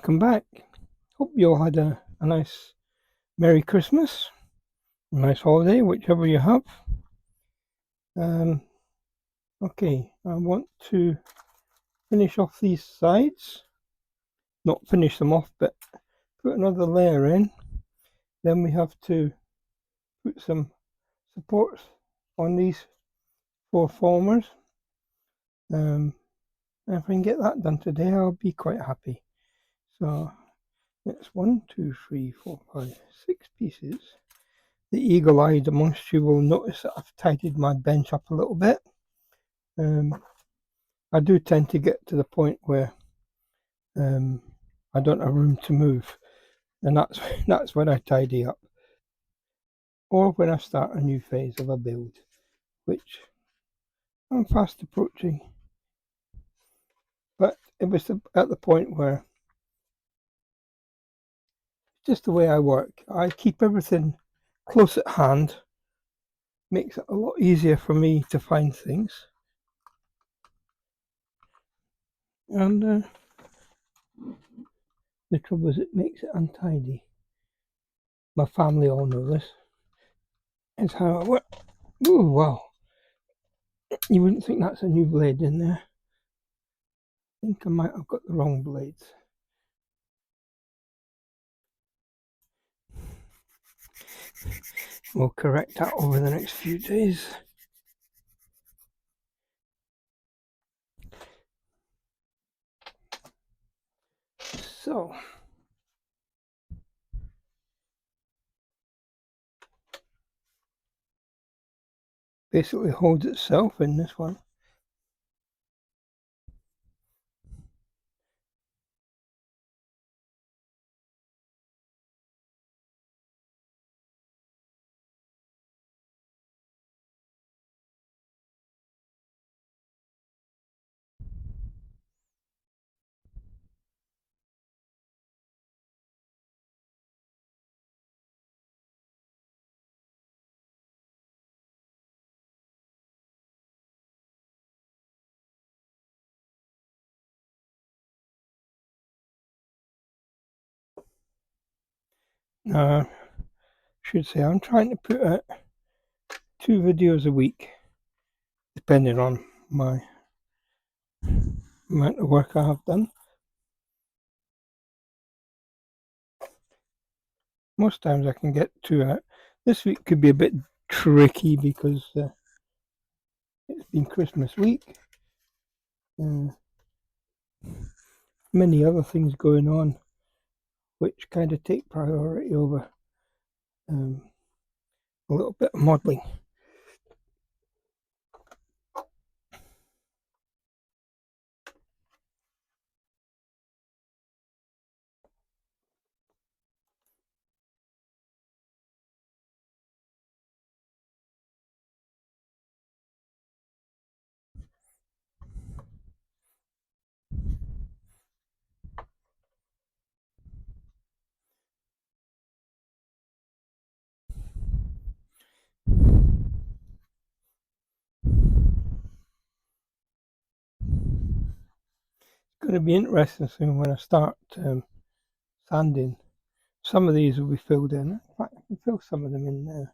welcome back. Hope you all had a nice Merry Christmas, a nice holiday, whichever you have. Okay, I want to finish off these sides. Not finish them off, but put another layer in. Then we have to put some supports on these four formers. If I can get that done today, I'll be quite happy. So it's 1, 2, 3, 4, 5, 6 pieces. The eagle-eyed amongst you will notice that I've tidied my bench up a little bit. I do tend to get to the point where I don't have room to move, and that's when I tidy up, or when I start a new phase of a build, which I'm fast approaching. But it was at the point where, just the way I work, I keep everything close at hand. Makes it a lot easier for me to find things. And the trouble is, it makes it untidy. My family all know this. It's how I work. Oh, wow. You wouldn't think that's a new blade in there. I think I might have got the wrong blades. We'll correct that over the next few days. So, basically holds itself in this one. Should say I'm trying to put out 2 videos a week, depending on my amount of work I have done. Most times I can get 2 out. This week could be a bit tricky because it's been Christmas week. Many other things going on which kind of take priority over a little bit of modelling. It's going to be interesting soon when I start sanding. Some of these will be filled in. In fact, I can fill some of them in now.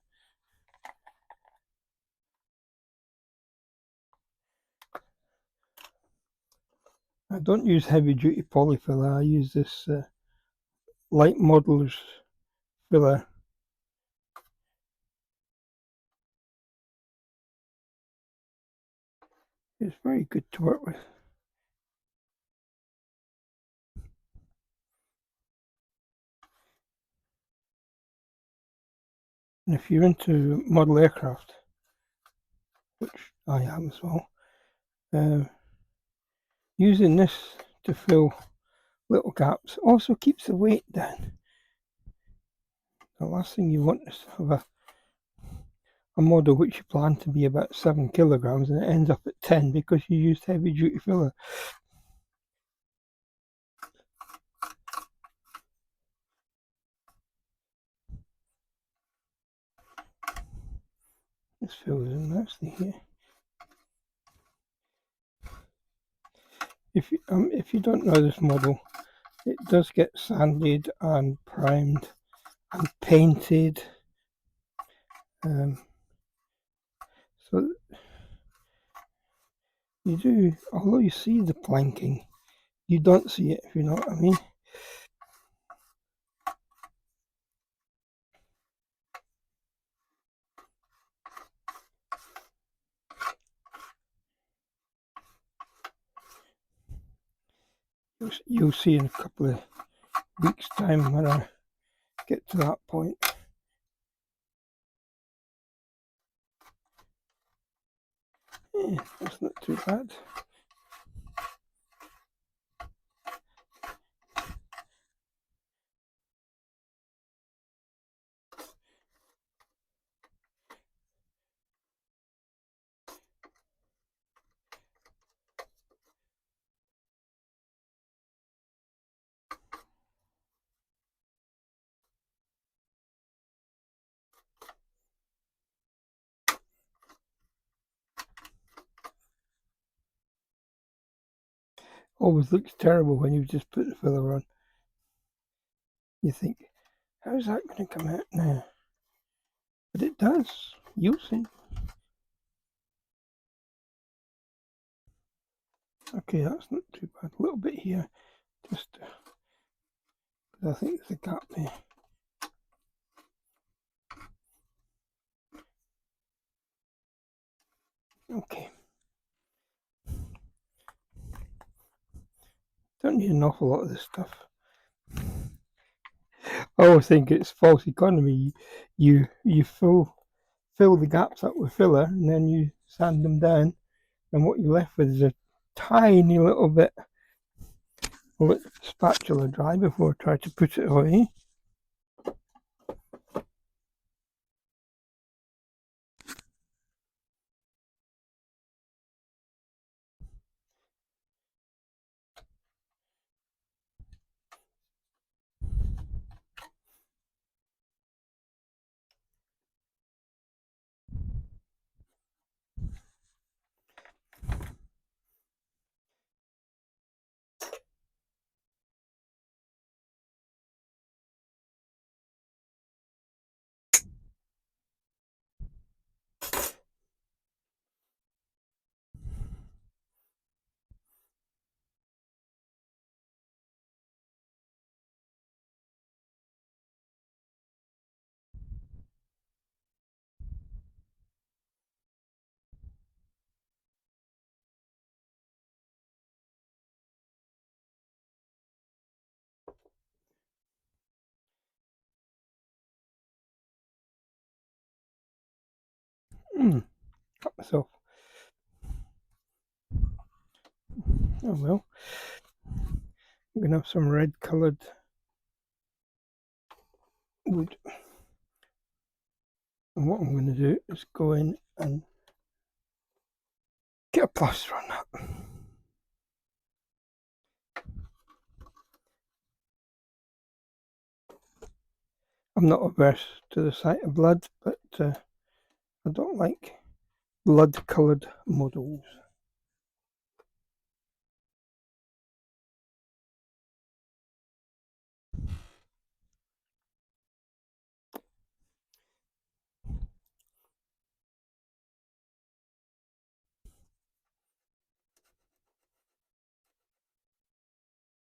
I don't use heavy duty polyfiller. I use this light modeller's filler. It's very good to work with. And if you're into model aircraft, which I am as well, using this to fill little gaps also keeps the weight down. The last thing you want is to have a model which you plan to be about 7 kilograms and it ends up at 10 because you used heavy duty filler. This fills in nicely here. If you don't know this model, it does get sanded and primed and painted. So you do, although you see the planking, you don't see it, if you know what I mean. You'll see in a couple of weeks' time when I get to that point. Yeah, that's not too bad. Always looks terrible when you just put the filler on. You think, how's that going to come out now? But it does. You'll see. Okay, that's not too bad. A little bit here, just I think there's a gap there. Okay. Don't need an awful lot of this stuff. I always think it's false economy. You fill the gaps up with filler and then you sand them down, and what you're left with is a tiny little bit. I'll let the spatula dry before I try to put it away. Cut myself. Oh well. I'm gonna have some red coloured wood. And what I'm gonna do is go in and get a plaster on that. I'm not averse to the sight of blood, but I don't like blood coloured models.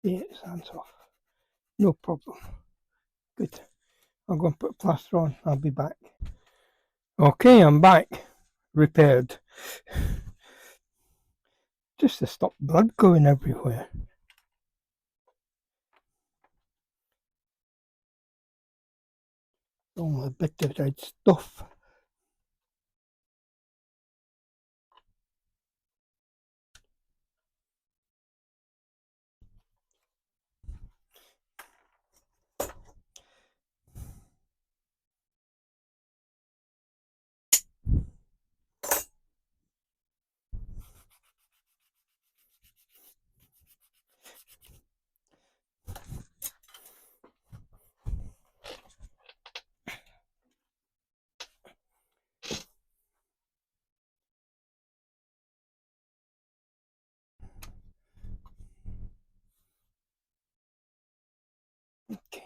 Yeah, it sounds off. No problem. Good. I'll go and put plaster on. I'll be back. Okay, I'm back. Repaired. Just to stop blood going everywhere. Oh, a bit of red stuff. Okay.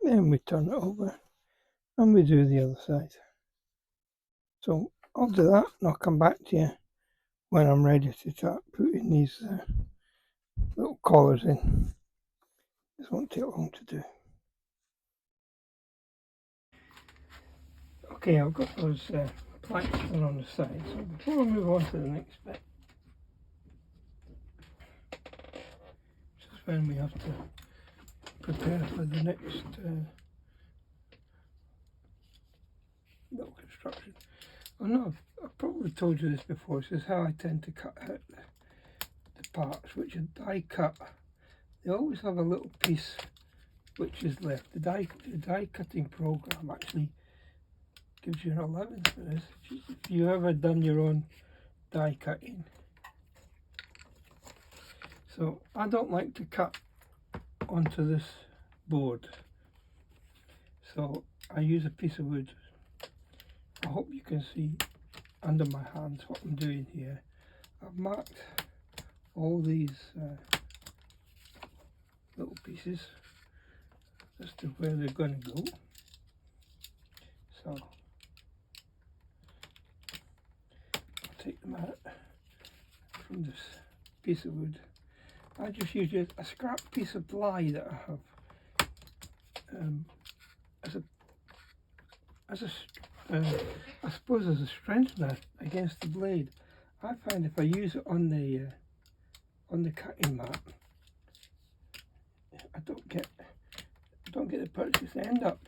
Then we turn it over and we do the other side. So I'll do that and I'll come back to you when I'm ready to start putting these little collars in. This won't take long to do. Okay, I've got those planks done on the side, so before I move on to the next bit, this is when we have to prepare for the next little construction. I know I've probably told you this before. This is how I tend to cut out the parts, which are die cut. They always have a little piece which is left. The die cutting program actually gives you an allowance for this. If you ever done your own die cutting. So I don't like to cut onto this board, so I use a piece of wood. I hope you can see under my hands what I'm doing here. I've marked all these little pieces as to where they're going to go. So I'll take them out from this piece of wood. I just use a scrap piece of ply that I have I suppose as a strengthener against the blade. I find if I use it on the cutting mat, I don't get the purchase. I end up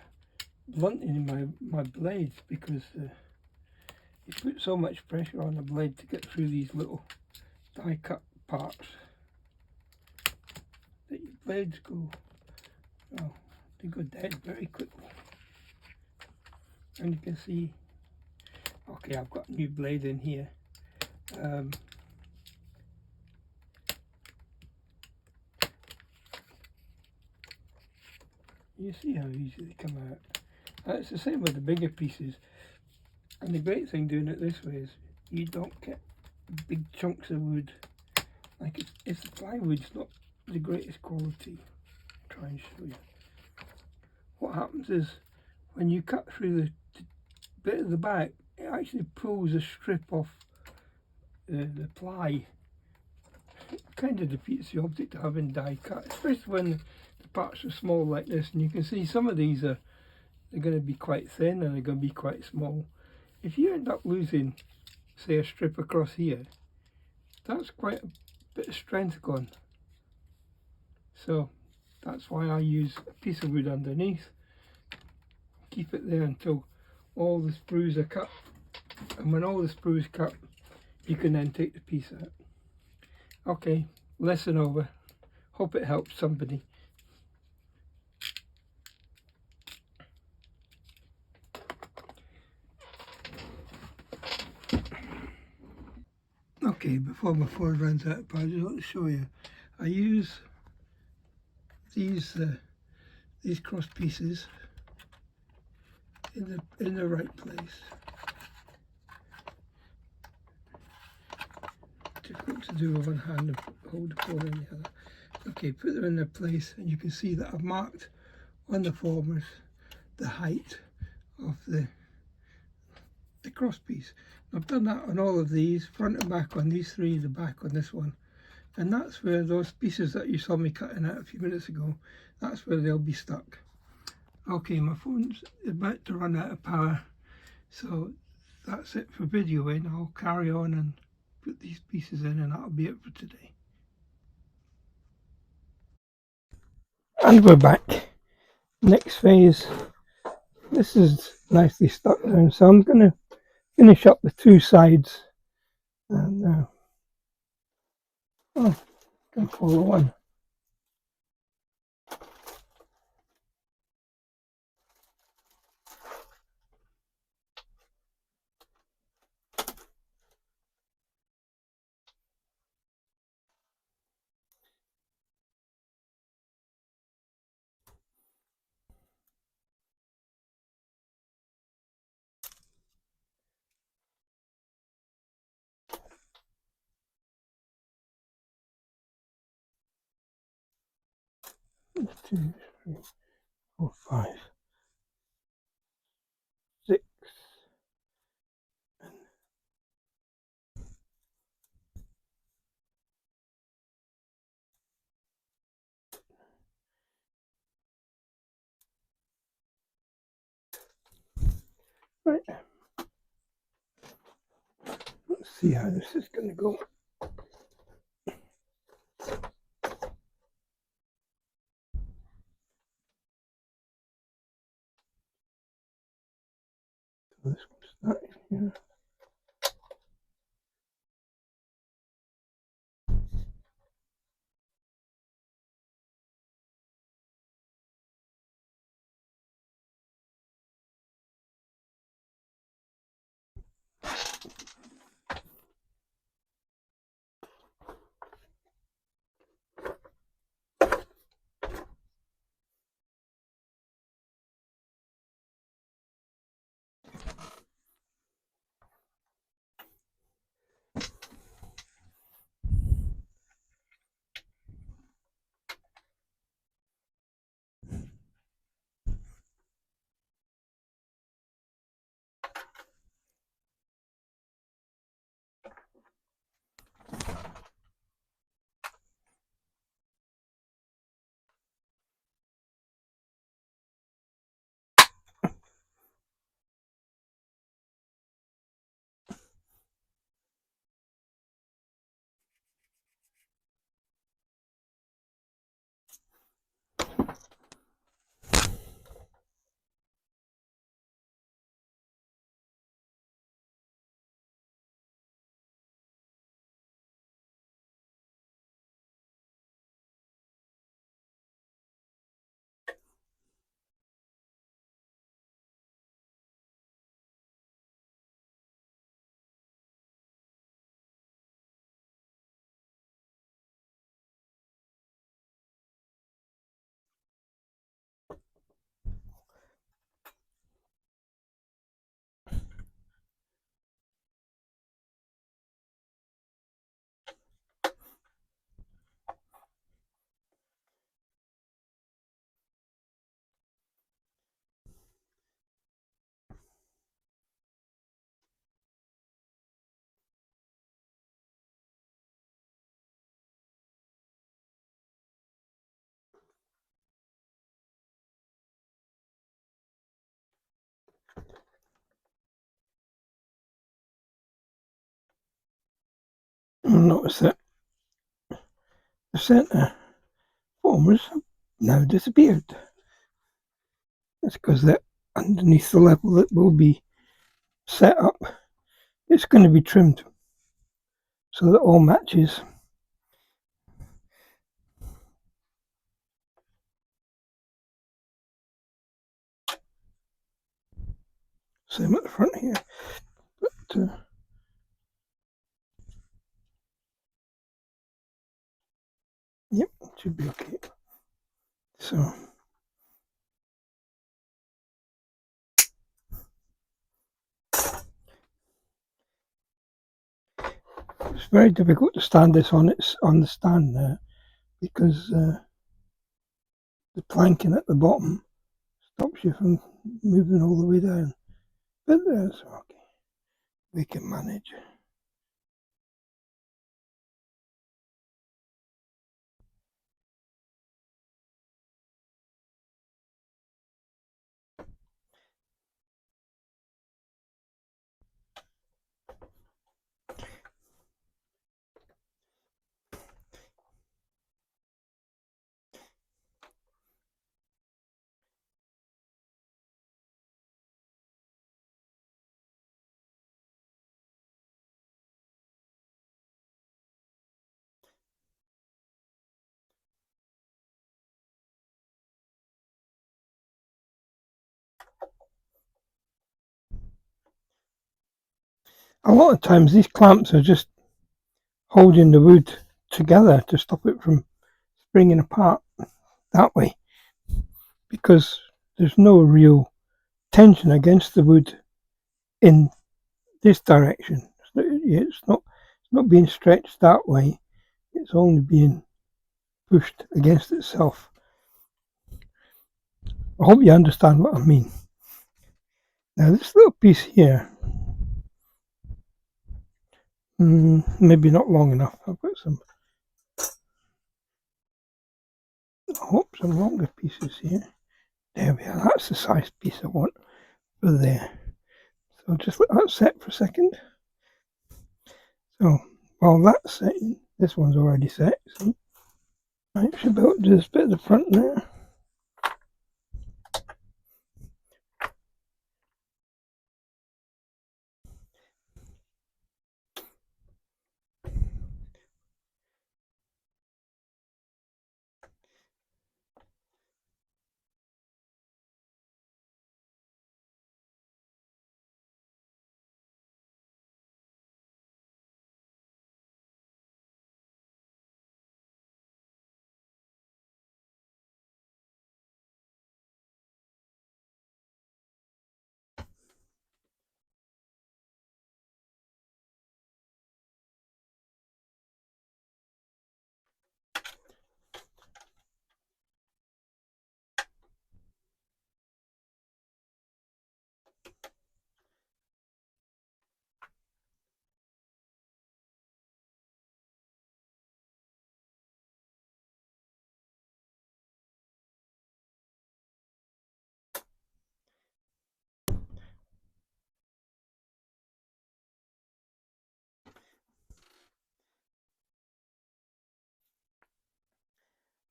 blunting my blades because you put so much pressure on the blade to get through these little die cut parts that your blades they go dead very quickly. And you can see, okay, I've got a new blade in here. You see how easy they come out. And it's the same with the bigger pieces. And the great thing doing it this way is you don't get big chunks of wood. Like if the plywood's not the greatest quality, I'll try and show you. What happens is when you cut through the bit at the back, it actually pulls a strip off the ply. It kind of defeats the object of having die cut, especially when the parts are small like this. And you can see some of these they're going to be quite thin and they're going to be quite small. If you end up losing, say, a strip across here, that's quite a bit of strength gone. So that's why I use a piece of wood underneath. Keep it there until all the sprues are cut, and when all the sprues cut, you can then take the piece out. Okay, lesson over. Hope it helps somebody. Okay, before my phone runs out of power, I just want to show you. I use these cross pieces in the right place. to do with one hand and hold the cord in the other. Okay, put them in their place, and you can see that I've marked on the formers the height of the cross piece. I've done that on all of these, front and back on these three, the back on this one. And that's where those pieces that you saw me cutting out a few minutes ago, that's where they'll be stuck. Okay, my phone's about to run out of power, so that's it for videoing. I'll carry on and put these pieces in, and that'll be it for today. And we're back. Next phase. This is nicely stuck down, so I'm going to finish up the two sides. And can follow one. Two, three, four, 5, 6. Right. Let's see how this is going to go. So this one's starting here. You'll notice that the centre formers have now disappeared. That's because that underneath the level that will be set up, it's going to be trimmed so that all matches. Same at the front here, but yep, it should be okay. So It's very difficult to stand this on the stand now because the planking at the bottom stops you from moving all the way down. But that's okay. We can manage. A lot of times these clamps are just holding the wood together to stop it from springing apart that way, because there's no real tension against the wood in this direction. It's not being stretched that way. It's only being pushed against itself. I hope you understand what I mean. Now this little piece here, maybe not long enough. I've got some, I hope some longer pieces here. There we are. That's the size piece I want for there. So just let that set for a second. So while that's setting, this one's already set. See? I should be able to do this bit at the front there.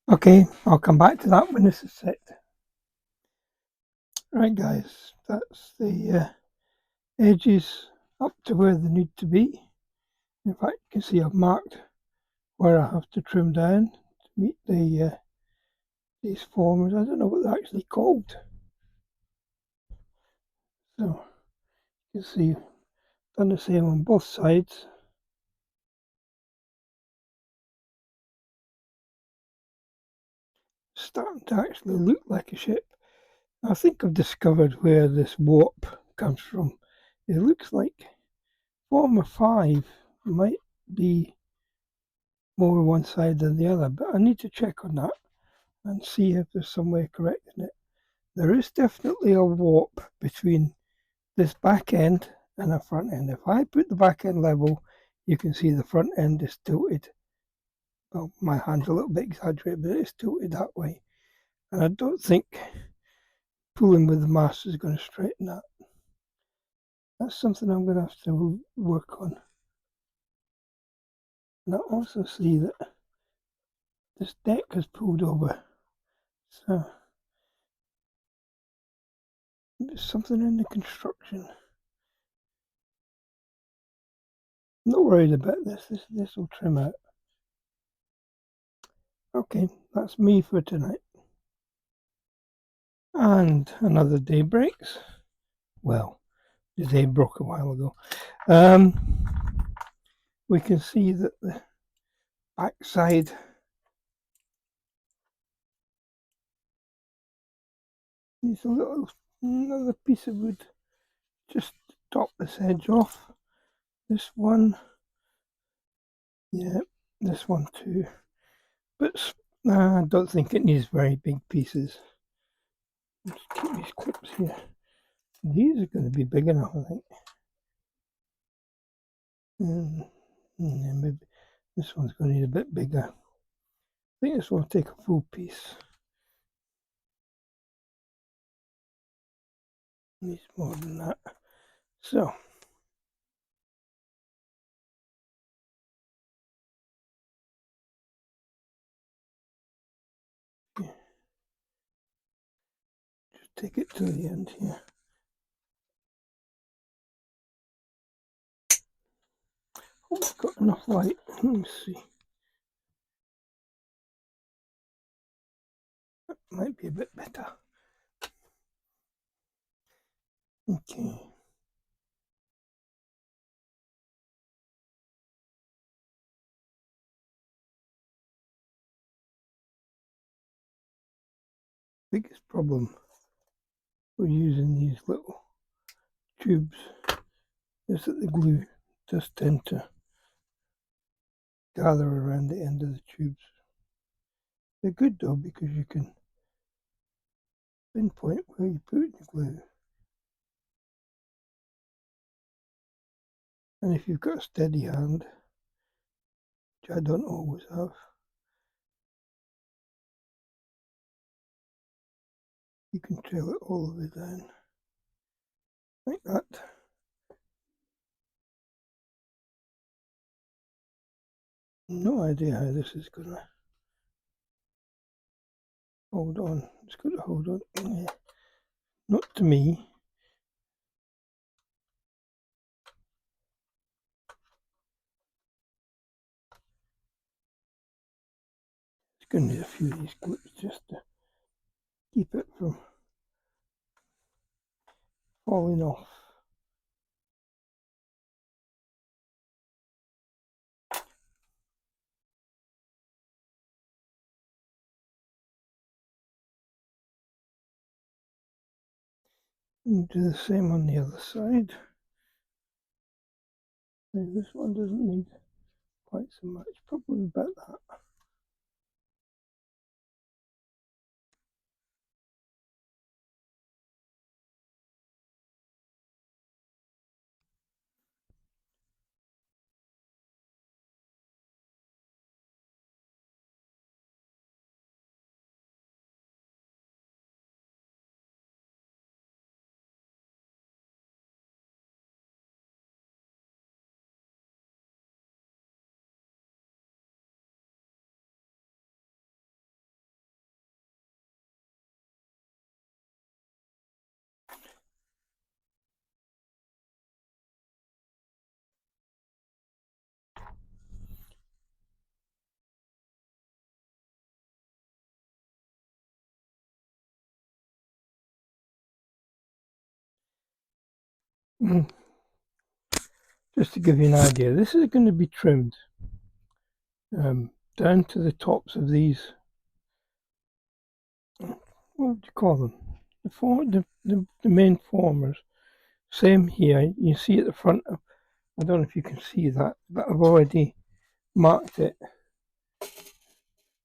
Okay, I'll come back to that when this is set. Right guys, that's the edges up to where they need to be. In fact, you can see I've marked where I have to trim down to meet these formers. I don't know what they're actually called. So you can see I've done the same on both sides. It's starting to actually look like a ship. I think I've discovered where this warp comes from. It looks like former 5 might be more one side than the other, but I need to check on that and see if there's some way of correcting it. There is definitely a warp between this back end and the front end. If I put the back end level, you can see the front end is tilted. Well, my hand's a little bit exaggerated, but it's tilted that way. And I don't think pulling with the mast is going to straighten that. That's something I'm going to have to work on. And I also see that this deck has pulled over. So there's something in the construction. I'm not worried about this. This will trim out. Okay, that's me for tonight. And another day breaks. Well, the day broke a while ago. We can see that the backside needs a little, another piece of wood just to top this edge off. This one Yeah, this one too. But I don't think it needs very big pieces. Let's keep these clips here. These are going to be big enough, I think. And then maybe this one's going to need a bit bigger. I think this one will take a full piece. Needs more than that. So, yeah. Just take it to the end here. Oh, it's got enough light. Let me see. That might be a bit better. Okay. Biggest problem with using these little tubes is that the glue does tend to gather around the end of the tubes. They're good though because you can pinpoint where you put the glue. And if you've got a steady hand, which I don't always have, you can trail it all the way down like that. No idea how this is gonna hold on. It's got to hold on. Yeah. Not to me. It's gonna need a few of these clips just to keep it from falling off. And do the same on the other side. Now this one doesn't need quite so much, probably about that. Just to give you an idea, this is going to be trimmed down to the tops of these. What would you call them? The main formers. Same here. You see at the front. I don't know if you can see that, but I've already marked it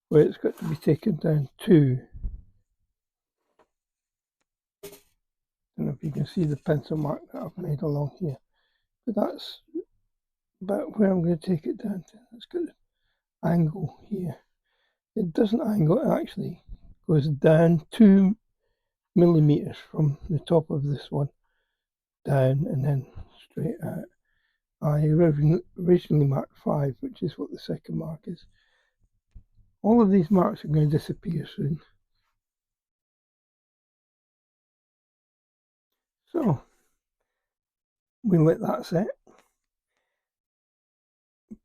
where it's got to be taken down to. I don't know if you can see the pencil mark that I've made along here, but that's about where I'm going to take it down to. It's got an angle here. It doesn't angle, it actually goes down 2 millimeters from the top of this one down and then straight out. I originally marked 5, which is what the second mark is. All of these marks are going to disappear soon. So we let that set.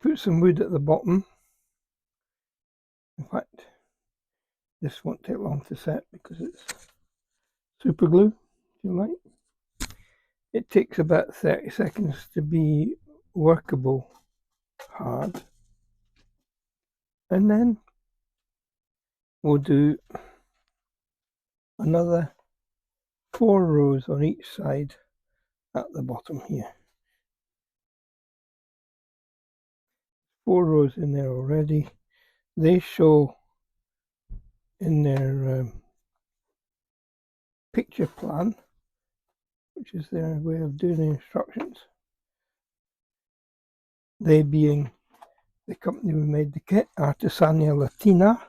Put some wood at the bottom. In fact, this won't take long to set because it's super glue, if you like. It takes about 30 seconds to be workable hard. And then we'll do another 4 rows on each side at the bottom here. 4 rows in there already. They show in their picture plan, which is their way of doing the instructions, they being the company who made the kit, Arteania Latina.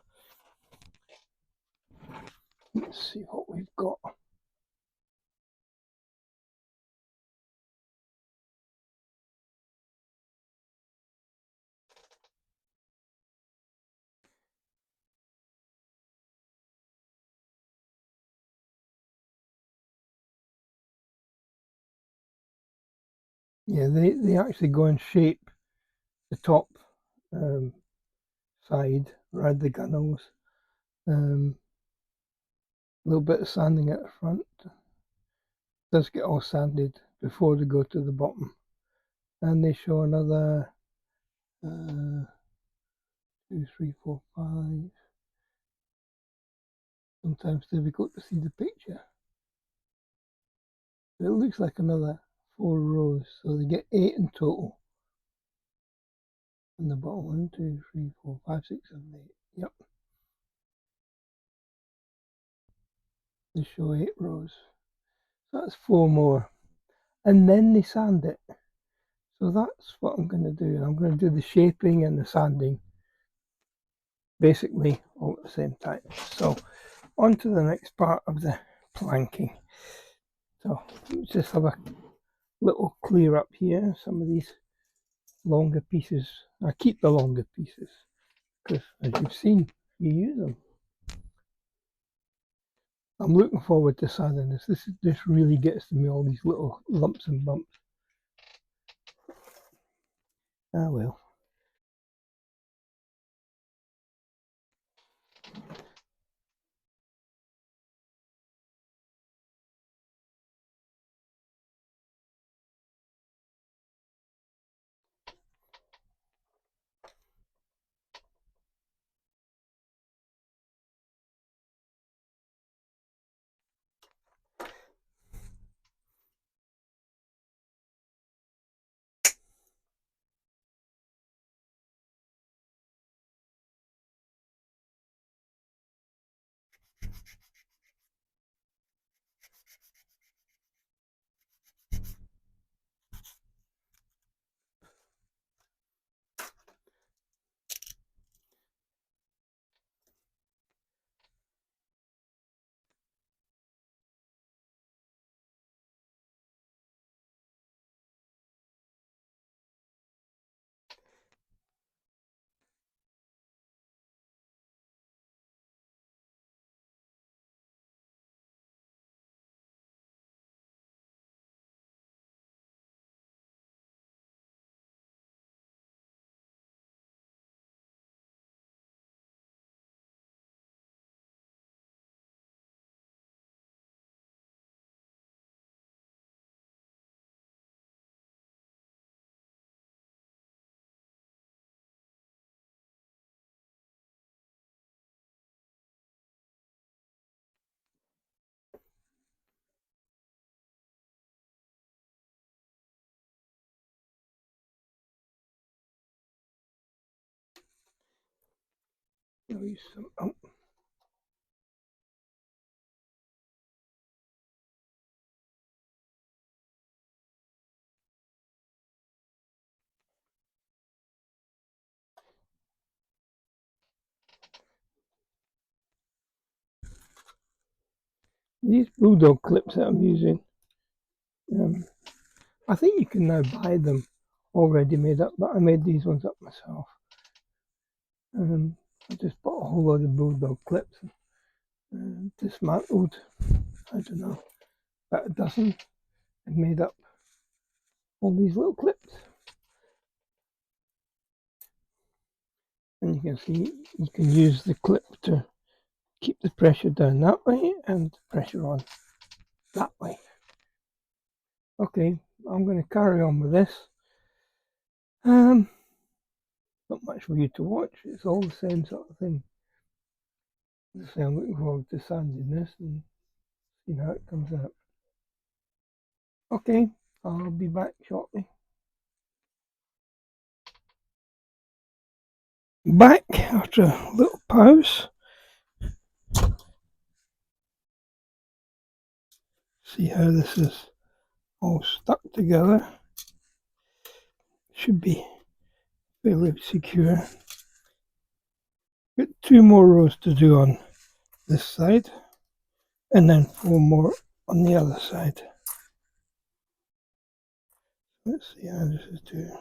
Let's see what we've got. Yeah, they actually go and shape the top side around the gunnels. A little bit of sanding at the front. It does get all sanded before they go to the bottom. And they show another 2, 3, 4, 5. Sometimes difficult to see the picture. It looks like another 4 rows, so they get 8 in total. On the bottom, 1, 2, 3, 4, 5, 6, 7, 8. Yep. They show 8 rows. So that's 4 more. And then they sand it. So that's what I'm going to do. I'm going to do the shaping and the sanding basically all at the same time. So on to the next part of the planking. So let's just have a little clear up here. Some of these longer pieces, I keep the longer pieces because as you've seen, you use them. I'm looking forward to sanding this. This really gets to me, all these little lumps and bumps. Ah well. I'll use some, these bulldog clips that I'm using. I think you can now buy them already made up, but I made these ones up myself. I just bought a whole load of bulldog clips and dismantled, I don't know, about a dozen, and made up all these little clips. And you can see you can use the clip to keep the pressure down that way and pressure on that way. Okay, I'm going to carry on with this. Not much for you to watch. It's all the same sort of thing. As I say, I'm looking forward to sanding this and seeing how it comes out. Okay, I'll be back shortly. Back after a little pause. See how this is all stuck together. Should be fairly secure. Got 2 more rows to do on this side, and then 4 more on the other side. Let's see how this is doing.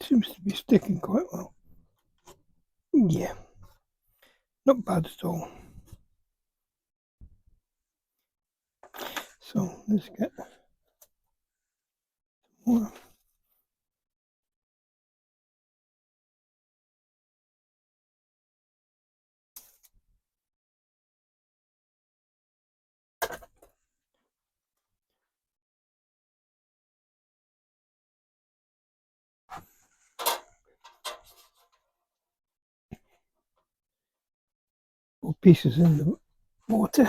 Seems to be sticking quite well. Yeah, not bad at all. So let's get more. Pieces in the water.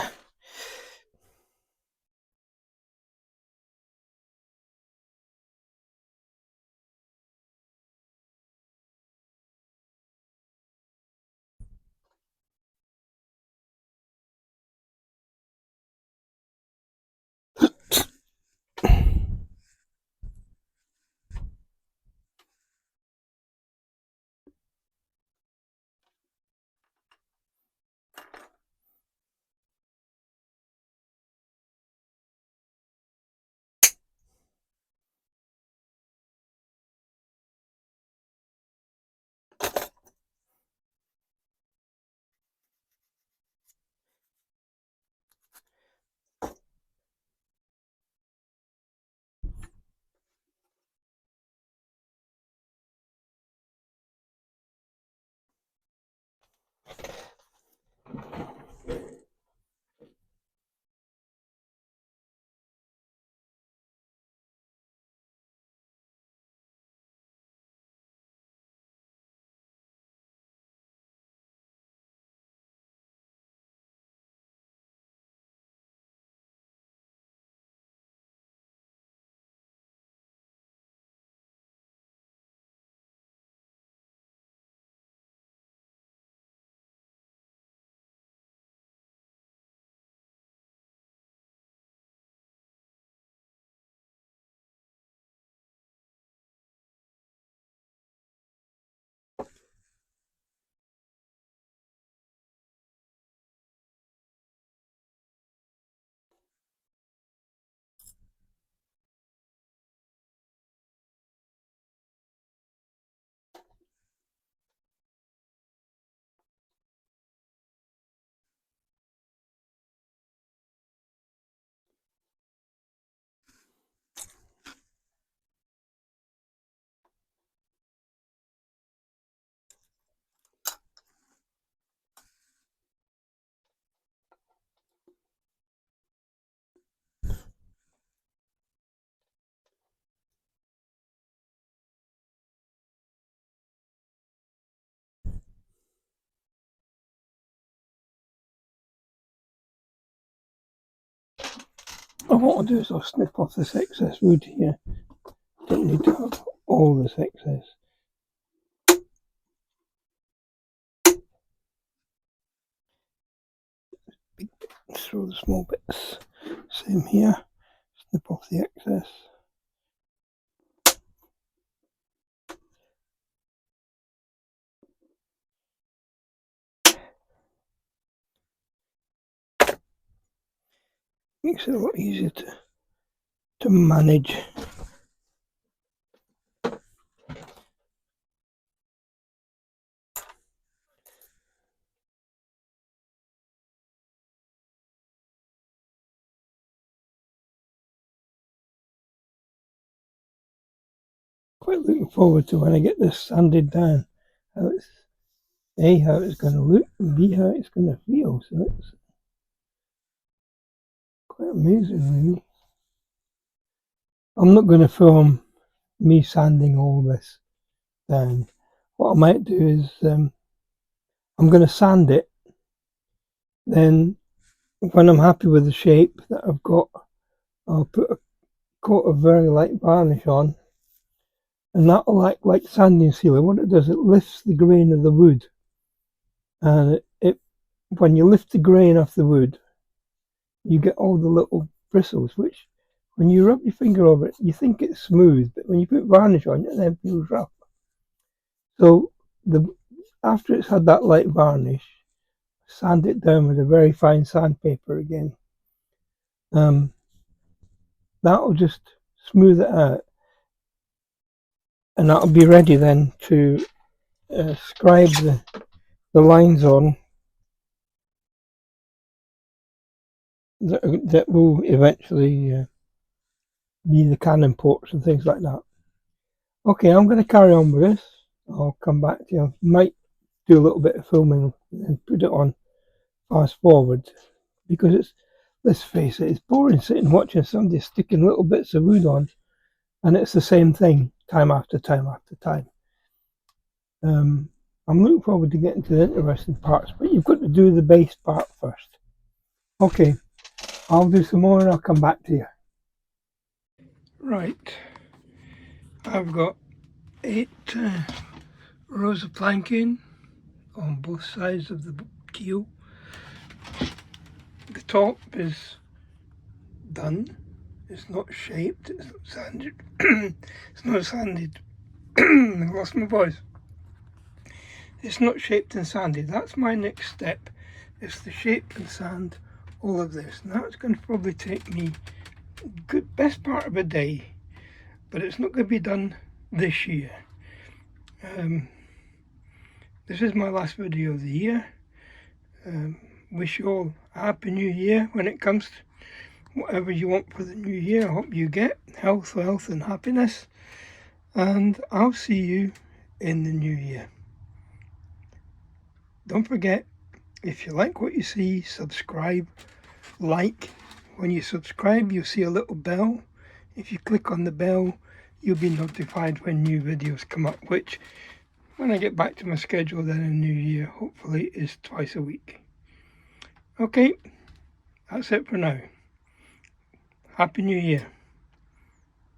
What I'll do is I'll snip off this excess wood here. Don't need to have all this excess. Big bits, throw the small bits. Same here. Snip off the excess. Makes it a lot easier to manage. Quite looking forward to when I get this sanded down. How it's A, how it's going to look, and B, how it's going to feel. So it's quite amazing, really. I'm not going to film me sanding all this down. What I might do is I'm going to sand it. Then, when I'm happy with the shape that I've got, I'll put coat of very light varnish on, and that'll act like sanding sealer. What it does, it lifts the grain of the wood, and when you lift the grain off the wood, you get all the little bristles, which when you rub your finger over it, you think it's smooth, but when you put varnish on it, then it feels rough. So after it's had that light varnish, sand it down with a very fine sandpaper again. That'll just smooth it out, and that'll be ready then to scribe the lines on that will eventually be the cannon ports and things like that. Okay, I'm going to carry on with this. I'll come back to you. Might do a little bit of filming and put it on fast forward, because let's face it, it's boring sitting watching somebody sticking little bits of wood on, and it's the same thing time after time after time. I'm looking forward to getting to the interesting parts, but you've got to do the base part first. Okay, I'll do some more and I'll come back to you. Right, I've got 8 rows of planking on both sides of the keel. The top is done. It's not shaped, it's not sanded. It's not sanded. I lost my voice. It's not shaped and sanded. That's my next step, is to shape and sand all of this. Now it's going to probably take me best part of a day, but it's not going to be done this year. This is my last video of the year. Wish you all a happy new year when it comes to whatever you want for the new year. I hope you get health, wealth and happiness, and I'll see you in the new year. Don't forget, if you like what you see, subscribe, like. When you subscribe, you'll see a little bell. If you click on the bell, you'll be notified when new videos come up, which, when I get back to my schedule then in the new year, hopefully is twice a week. Okay, that's it for now. Happy New Year.